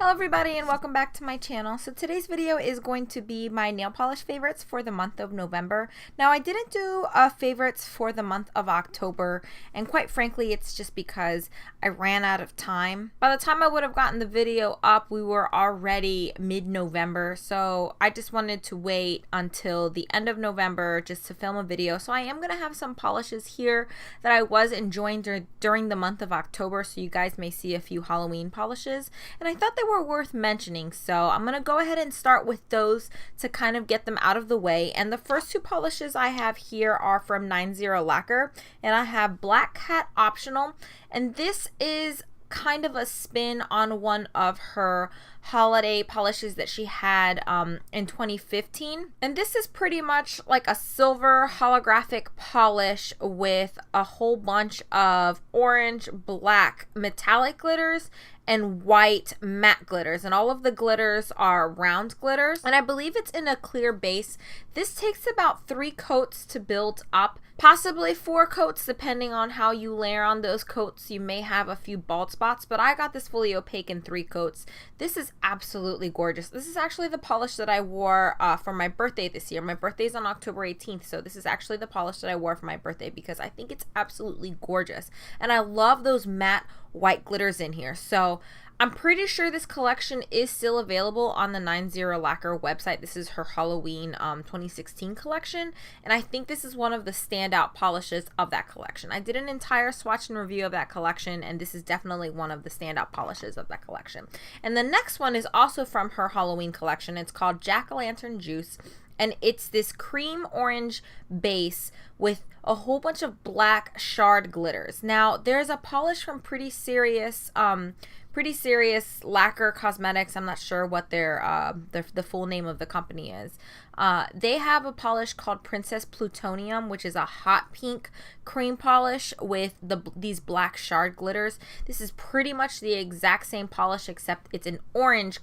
Hello everybody and welcome back to my channel. So today's video is going to be my nail polish favorites for the month of November. Now I didn't do favorites for the month of October, and quite frankly it's just because I ran out of time. By the time I would have gotten the video up, we were already mid-November, so I just wanted to wait until the end of November just to film a video. So I am going to have some polishes here that I was enjoying during the month of October, so you guys may see a few Halloween polishes, and I thought they were worth mentioning, so I'm gonna go ahead and start with those to kind of get them out of the way. And the first two polishes I have here are from NZL Lacquer, and I have Black Cat Optional, and this is kind of a spin on one of her holiday polishes that she had in 2015, and this is pretty much like a silver holographic polish with a whole bunch of orange, black metallic glitters and white matte glitters, and all of the glitters are round glitters, and I believe it's in a clear base. This takes about 3 coats to build up, possibly 4 coats depending on how you layer on those coats. You may have a few bald spots, but I got this fully opaque in 3 coats. This is absolutely gorgeous. This is actually the polish that I wore for my birthday this year. My birthday's on October 18th, so this is actually the polish that I wore for my birthday because I think it's absolutely gorgeous, and I love those matte white glitters in here. So I'm pretty sure this collection is still available on the NZL Lacquer website. This is her Halloween 2016 collection, and I think this is one of the standout polishes of that collection. I did an entire swatch and review of that collection, and this is definitely one of the standout polishes of that collection. And the next one is also from her Halloween collection. It's called Jack-o'-lantern Juice, and it's this cream orange base with a whole bunch of black shard glitters. Now there's a polish from Pretty Serious Lacquer Cosmetics. I'm not sure what the full name of the company is. They have a polish called Princess Plutonium, which is a hot pink cream polish with these black shard glitters. This is pretty much the exact same polish, except it's an orange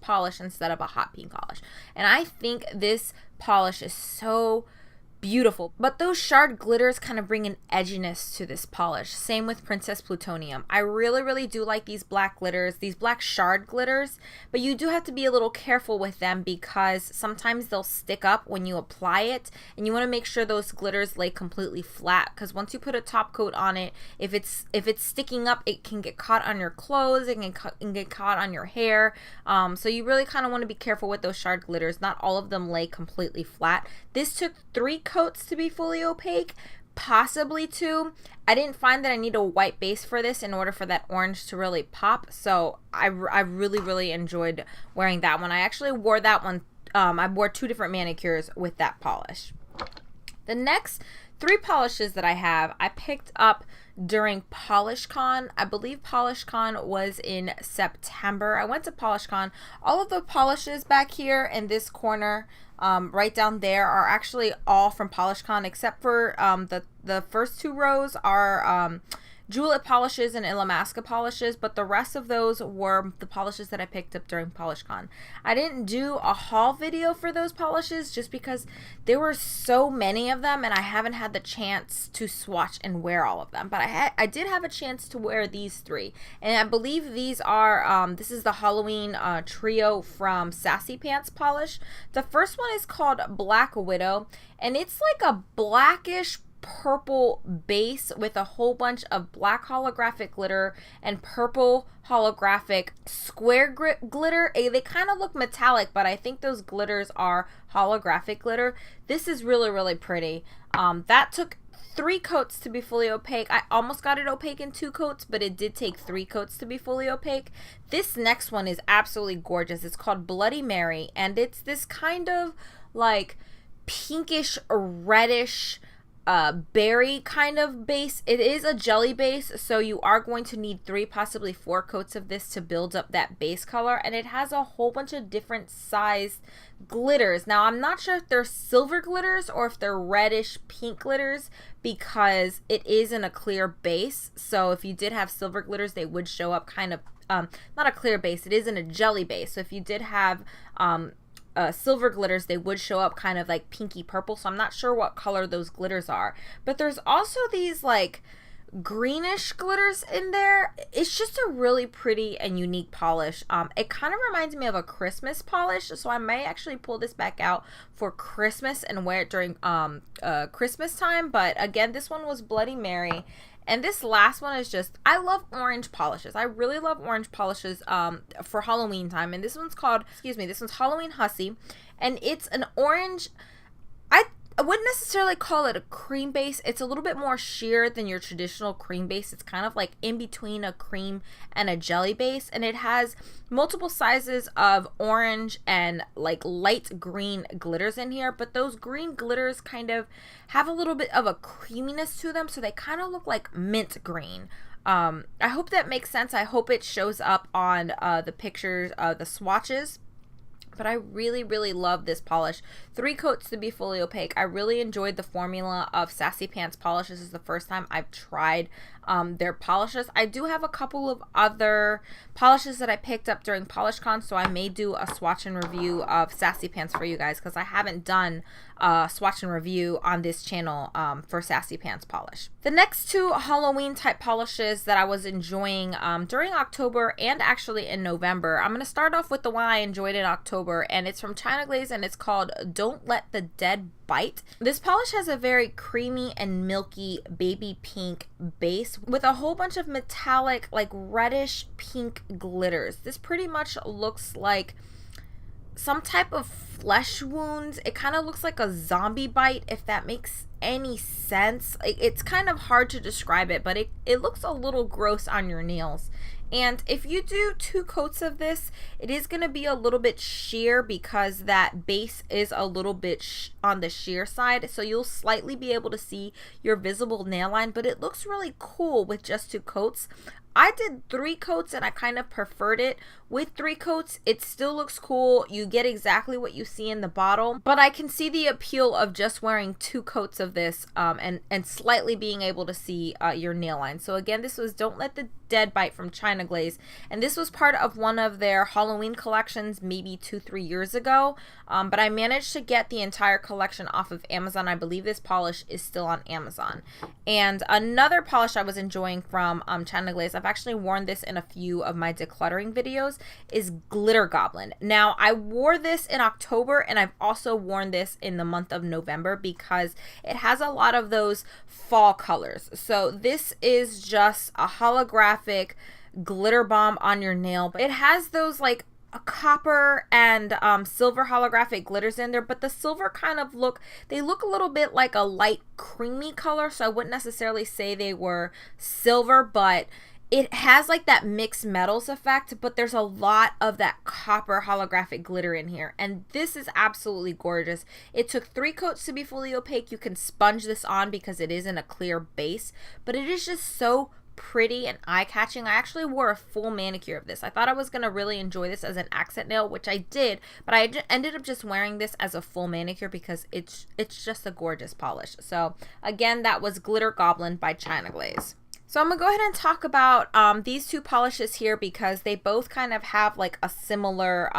polish instead of a hot pink polish. And I think this polish is so beautiful, but those shard glitters kind of bring an edginess to this polish. Same with Princess Plutonium. I really do like these black glitters, these black shard glitters, but you do have to be a little careful with them because sometimes they'll stick up when you apply it, and you want to make sure those glitters lay completely flat, because once you put a top coat on it, if it's sticking up, it can get caught on your clothes, it can get caught on your hair. So you really kind of want to be careful with those shard glitters. Not all of them lay completely flat. This took 3 coats to be fully opaque, possibly 2. I didn't find that I need a white base for this in order for that orange to really pop, so I really enjoyed wearing that one. I actually wore that one, I wore 2 different manicures with that polish. The next 3 polishes that I have, I picked up during PolishCon. I believe PolishCon was in September. I went to PolishCon. All of the polishes back here in this corner, right down there, are actually all from PolishCon, except for the first 2 rows are Julep polishes and Illamasqua polishes, but the rest of those were the polishes that I picked up during PolishCon. I didn't do a haul video for those polishes just because there were so many of them and I haven't had the chance to swatch and wear all of them, but I did have a chance to wear these 3, and I believe these are this is the Halloween trio from Sassy Pants polish. The first one is called Black Widow, and it's like a blackish purple base with a whole bunch of black holographic glitter and purple holographic square glitter. They kind of look metallic, but I think those glitters are holographic glitter. This is really pretty. That took 3 coats to be fully opaque. I almost got it opaque in 2 coats, but it did take 3 coats to be fully opaque. This next one is absolutely gorgeous. It's called Bloody Mary, and it's this kind of like pinkish reddish berry kind of base. It is a jelly base, so you are going to need 3, possibly 4 coats of this to build up that base color, and it has a whole bunch of different sized glitters. Now I'm not sure if they're silver glitters or if they're reddish pink glitters because it is in a clear base, so if you did have silver glitters they would show up kind of not a clear base, it is in a jelly base, so if you did have silver glitters, they would show up kind of like pinky purple, so I'm not sure what color those glitters are. But there's also these like greenish glitters in there. It's just a really pretty and unique polish. It kind of reminds me of a Christmas polish, so I may actually pull this back out for Christmas and wear it during Christmas time. But again, this one was Bloody Mary. And this last one is just, I love orange polishes. I really love orange polishes for Halloween time. And this one's called, this one's Halloween Hussy. And it's an orange, I wouldn't necessarily call it a cream base. It's a little bit more sheer than your traditional cream base. It's kind of like in between a cream and a jelly base. And it has multiple sizes of orange and like light green glitters in here. But those green glitters kind of have a little bit of a creaminess to them. So they kind of look like mint green. I hope that makes sense. I hope it shows up on the pictures, the swatches. But I really, really love this polish. 3 coats to be fully opaque. I really enjoyed the formula of Sassy Pants polish. This is the first time I've tried their polishes. I do have a couple of other polishes that I picked up during PolishCon, so I may do a swatch and review of Sassy Pants for you guys, because I haven't done a swatch and review on this channel for Sassy Pants polish. The next 2 Halloween type polishes that I was enjoying during October and actually in November. I'm going to start off with the one I enjoyed in October, and it's from China Glaze, and it's called Don't Let the Dead Bite. This polish has a very creamy and milky baby pink base with a whole bunch of metallic, like reddish pink glitters. This pretty much looks like some type of flesh wounds. It kind of looks like a zombie bite, if that makes any sense. It's kind of hard to describe it, but it looks a little gross on your nails. And if you do 2 coats of this, it is going to be a little bit sheer because that base is a little bit on the sheer side. So you'll slightly be able to see your visible nail line, but it looks really cool with just 2 coats. I did 3 coats and I kind of preferred it. With 3 coats, it still looks cool. You get exactly what you see in the bottle, but I can see the appeal of just wearing 2 coats of this and slightly being able to see your nail line. So again, this was Don't Let the Dead Bite from China Glaze, and this was part of one of their Halloween collections maybe 2-3 years ago, but I managed to get the entire collection off of Amazon. I believe this polish is still on Amazon. And another polish I was enjoying from China Glaze, I've actually worn this in a few of my decluttering videos, is Glitter Goblin. Now, I wore this in October, and I've also worn this in the month of November because it has a lot of those fall colors. So this is just a holographic glitter bomb on your nail. It has those like a copper and silver holographic glitters in there, but the silver kind of look a little bit like a light creamy color, so I wouldn't necessarily say they were silver, but it has like that mixed metals effect, but there's a lot of that copper holographic glitter in here, and this is absolutely gorgeous. It took 3 coats to be fully opaque. You can sponge this on because it is in a clear base, but it is just so pretty and eye-catching. I actually wore a full manicure of this. I thought I was going to really enjoy this as an accent nail, which I did, but I ended up just wearing this as a full manicure because it's just a gorgeous polish. So again, that was Glitter Goblin by China Glaze. So I'm going to go ahead and talk about these 2 polishes here because they both kind of have like a similar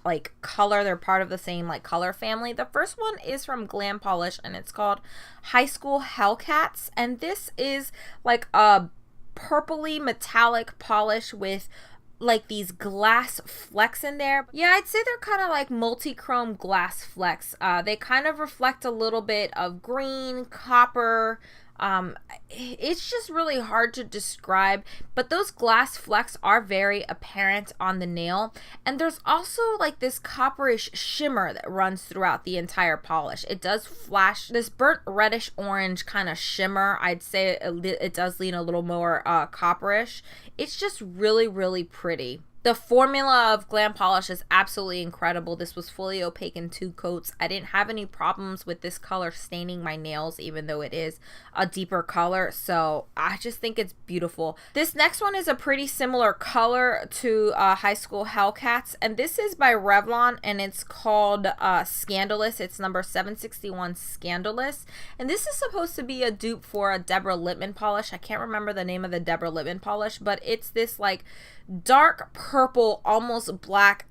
like color. They're part of the same like color family. The first one is from Glam Polish, and it's called High School Hellcats, and this is like a purpley metallic polish with like these glass flecks in there. Yeah, I'd say they're kind of like multi-chrome glass flecks. They kind of reflect a little bit of green, copper. It's just really hard to describe, but those glass flecks are very apparent on the nail, and there's also like this copperish shimmer that runs throughout the entire polish. It does flash this burnt reddish orange kind of shimmer. I'd say it does lean a little more copperish. It's just really, really pretty. The formula of Glam Polish is absolutely incredible. This was fully opaque in 2 coats. I didn't have any problems with this color staining my nails, even though it is a deeper color. So I just think it's beautiful. This next one is a pretty similar color to High School Hellcats, and this is by Revlon, and it's called Scandalous. It's number 761 Scandalous, and this is supposed to be a dupe for a Deborah Lippmann polish. I can't remember the name of the Deborah Lippmann polish, but it's this like dark purple, almost black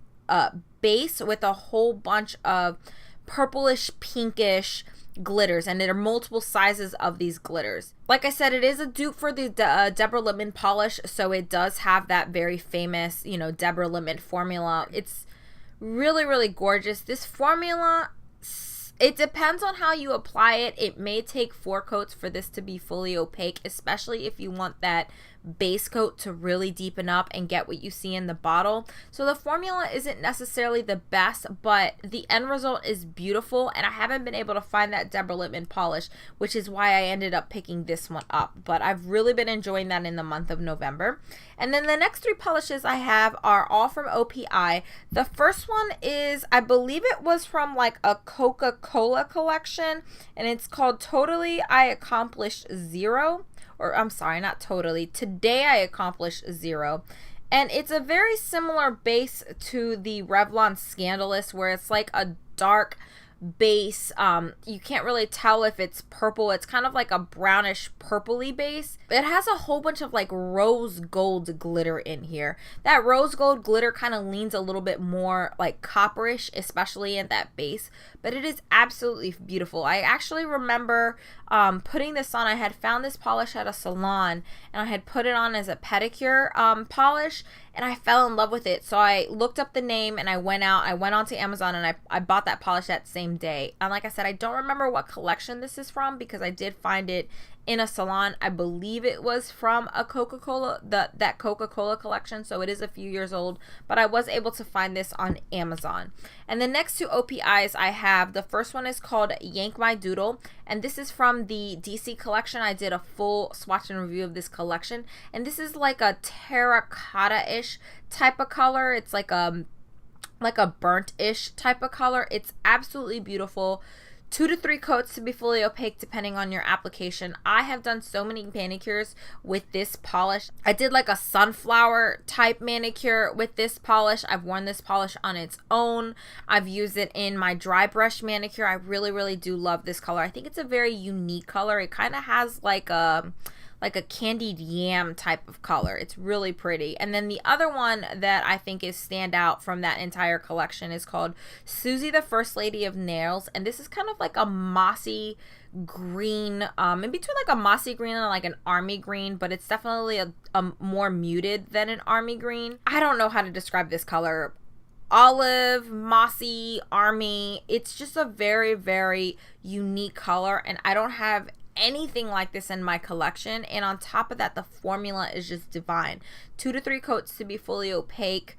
base with a whole bunch of purplish, pinkish glitters, and there are multiple sizes of these glitters. Like I said, it is a dupe for the Deborah Lippmann polish, so it does have that very famous, you know, Deborah Lippmann formula. It's really, really gorgeous. This formula, it depends on how you apply it. It may take 4 coats for this to be fully opaque, especially if you want that base coat to really deepen up and get what you see in the bottle. So the formula isn't necessarily the best, but the end result is beautiful, and I haven't been able to find that Deborah Lippmann polish, which is why I ended up picking this one up. But I've really been enjoying that in the month of November. And then the next 3 polishes I have are all from OPI. The first one is, I believe it was from like a Coca-Cola collection, and it's called Totally I Accomplished Zero. Or I'm sorry, not totally. Today I Accomplished Zero. And it's a very similar base to the Revlon Scandalous, where it's like a dark base. You can't really tell if it's purple. It's kind of like a brownish purpley base. It has a whole bunch of like rose gold glitter in here. That rose gold glitter kind of leans a little bit more like copperish, especially in that base, but it is absolutely beautiful. I actually remember putting this on. I had found this polish at a salon, and I had put it on as a pedicure polish, and I fell in love with it. So I looked up the name, and I went onto Amazon, and I bought that polish that same day. And like I said, I don't remember what collection this is from, because I did find it in a salon. I believe it was from a Coca-Cola, that Coca-Cola collection, so it is a few years old, but I was able to find this on Amazon. And the next 2 OPIs I have, the first one is called Yank My Doodle, and this is from the DC collection. I did a full swatch and review of this collection, and this is like a terracotta-ish type of color. It's like a burnt-ish type of color. It's absolutely beautiful. 2 to 3 coats to be fully opaque depending on your application. I have done so many manicures with this polish. I did like a sunflower type manicure with this polish. I've worn this polish on its own. I've used it in my dry brush manicure. I really, really do love this color. I think it's a very unique color. It kind of has like a candied yam type of color. It's really pretty. And then the other one that I think is standout from that entire collection is called Suzi, the First Lady of Nails. And this is kind of like a mossy green, in between like a mossy green and like an army green, but it's definitely a more muted than an army green. I don't know how to describe this color. Olive, mossy, army. It's just a very, very unique color, and I don't have anything like this in my collection. And on top of that, the formula is just divine. 2 to 3 coats to be fully opaque,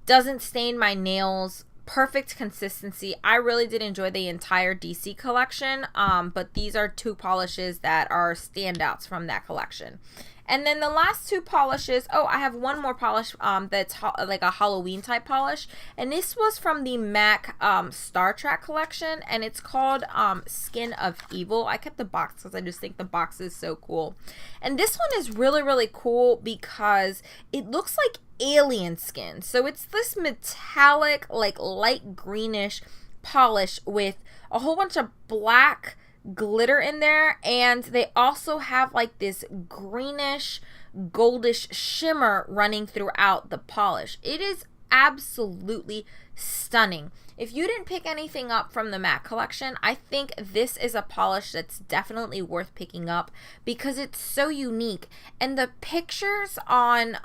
doesn't stain my nails, perfect consistency. I really did enjoy the entire DC collection, but these are 2 polishes that are standouts from that collection. And then the last 2 polishes, I have one more polish that's like a Halloween type polish, and this was from the MAC Star Trek collection, and it's called Skin of Evil. I kept the box because I just think the box is so cool. And this one is really, really cool because it looks like alien skin. So it's this metallic, like light greenish polish with a whole bunch of black glitter in there, and they also have like this greenish goldish shimmer running throughout the polish. It is absolutely stunning. If you didn't pick anything up from the MAC collection, I think this is a polish that's definitely worth picking up because it's so unique, and the pictures on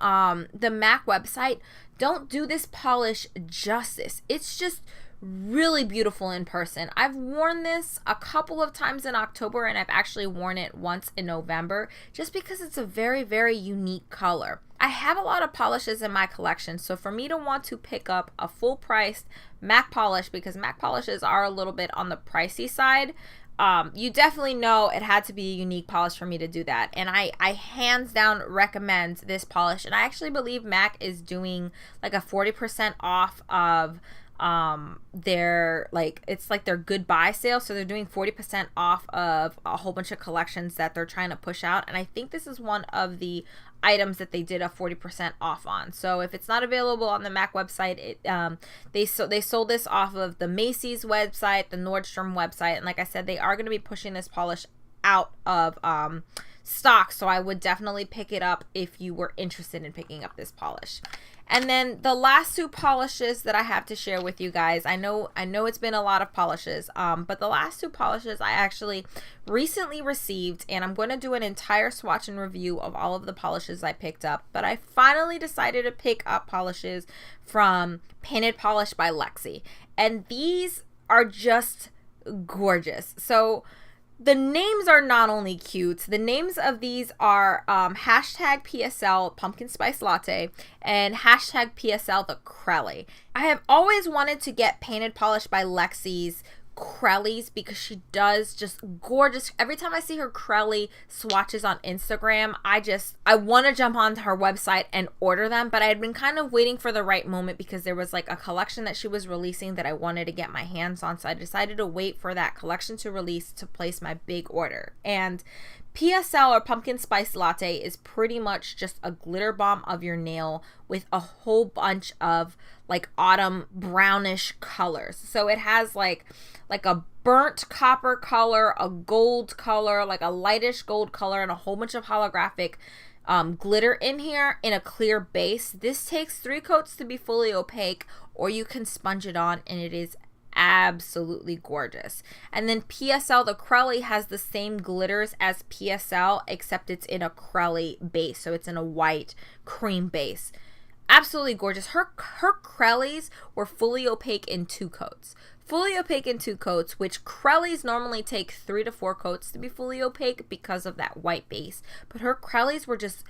the MAC website don't do this polish justice. It's just really beautiful in person. I've worn this a couple of times in October, and I've actually worn it once in November just because it's a very, very unique color. I have a lot of polishes in my collection, so for me to want to pick up a full priced MAC polish, because MAC polishes are a little bit on the pricey side, you definitely know it had to be a unique polish for me to do that. And I hands down recommend this polish, and I actually believe MAC is doing like a 40% off of their, like, it's like their goodbye sale, so they're doing 40% off of a whole bunch of collections that they're trying to push out, and I think this is one of the items that they did a 40% off on. So if it's not available on the MAC website, they sold this off of the Macy's website, the Nordstrom website, and like I said, they are going to be pushing this polish out of stock, so I would definitely pick it up if you were interested in picking up this polish. And then the last two polishes that I have to share with you guys, I know it's been a lot of polishes, but the last two polishes I actually recently received, and I'm going to do an entire swatch and review of all of the polishes I picked up. But I finally decided to pick up polishes from Painted Polish by Lexi, and these are just gorgeous. So the names are not only cute, the names of these are hashtag PSL Pumpkin Spice Latte and hashtag PSL the Crelly. I have always wanted to get Painted Polish by Lexi's Crellys because she does just gorgeous. Every time I see her Crelly swatches on Instagram, I want to jump onto her website and order them, but I had been kind of waiting for the right moment because there was like a collection that she was releasing that I wanted to get my hands on, so I decided to wait for that collection to release to place my big order. And PSL or Pumpkin Spice Latte is pretty much just a glitter bomb of your nail with a whole bunch of like autumn brownish colors. So it has like a burnt copper color, a gold color, like a lightish gold color, and a whole bunch of holographic glitter in here in a clear base. This takes 3 coats to be fully opaque, or you can sponge it on and it is absolutely gorgeous. And then PSL the Crelly has the same glitters as PSL, except it's in a Crelly base, so it's in a white cream base. Absolutely gorgeous. Her Crellys were fully opaque in 2 coats. Fully opaque in 2 coats, which Crellys normally take 3 to 4 coats to be fully opaque because of that white base. But her Crellys were just,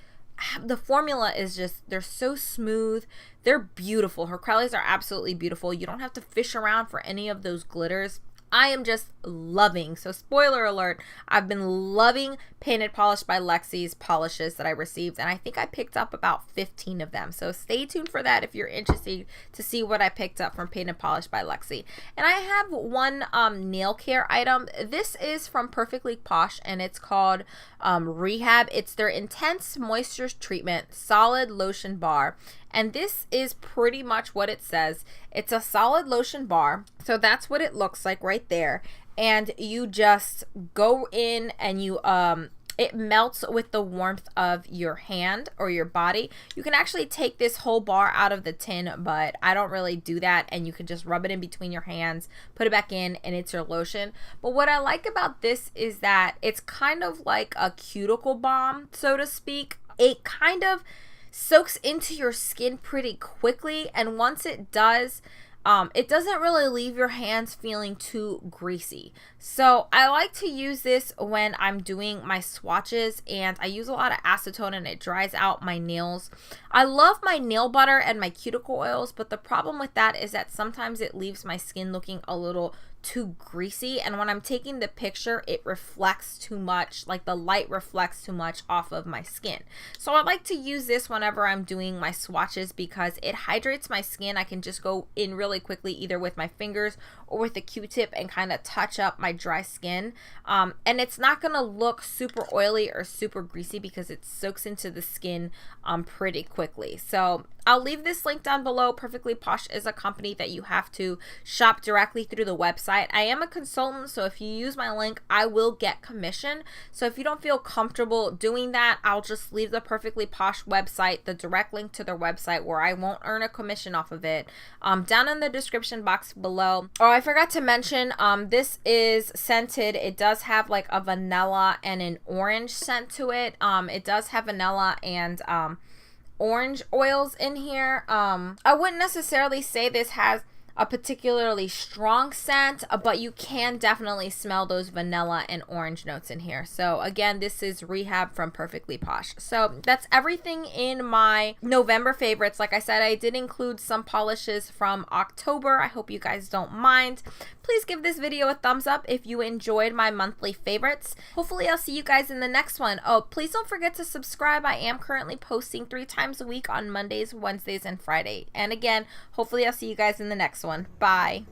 the formula is just, they're so smooth. They're beautiful. Her Crellys are absolutely beautiful. You don't have to fish around for any of those glitters. I am just loving, so spoiler alert, I've been loving Painted Polish by Lexi's polishes that I received, and I think I picked up about 15 of them. So stay tuned for that if you're interested to see what I picked up from Painted Polish by Lexi. And I have one nail care item. This is from Perfectly Posh, and it's called Rehab. It's their Intense Moisture Treatment Solid Lotion Bar. And this is pretty much what it says. It's a solid lotion bar. So that's what it looks like right there. And you just go in and you it melts with the warmth of your hand or your body. You can actually take this whole bar out of the tin, but I don't really do that, and you can just rub it in between your hands, put it back in, and it's your lotion. But what I like about this is that it's kind of like a cuticle balm, so to speak. It kind of soaks into your skin pretty quickly, and once it does, it doesn't really leave your hands feeling too greasy. So I like to use this when I'm doing my swatches, and I use a lot of acetone and it dries out my nails. I love my nail butter and my cuticle oils, but the problem with that is that sometimes it leaves my skin looking a little too greasy, and when I'm taking the picture it reflects too much, like the light reflects too much off of my skin. So I like to use this whenever I'm doing my swatches because it hydrates my skin. I can just go in really quickly either with my fingers or with a Q-tip and kind of touch up my dry skin, and it's not gonna look super oily or super greasy because it soaks into the skin pretty quickly. So I'll leave this link down below. Perfectly Posh is a company that you have to shop directly through the website. I am a consultant, so if you use my link, I will get commission. So if you don't feel comfortable doing that, I'll just leave the Perfectly Posh website, the direct link to their website where I won't earn a commission off of it, down in the description box below. Oh, I forgot to mention, this is scented. It does have like a vanilla and an orange scent to it. It does have vanilla and orange oils in here. I wouldn't necessarily say this has a particularly strong scent, but you can definitely smell those vanilla and orange notes in here. So again, this is Rehab from Perfectly Posh. So that's everything in my November favorites. Like I said, I did include some polishes from October. I hope you guys don't mind. Please give this video a thumbs up if you enjoyed my monthly favorites. Hopefully I'll see you guys in the next one. Oh, please don't forget to subscribe. I am currently posting 3 times a week on Mondays, Wednesdays, and Friday. And again, hopefully I'll see you guys in the next one. Bye.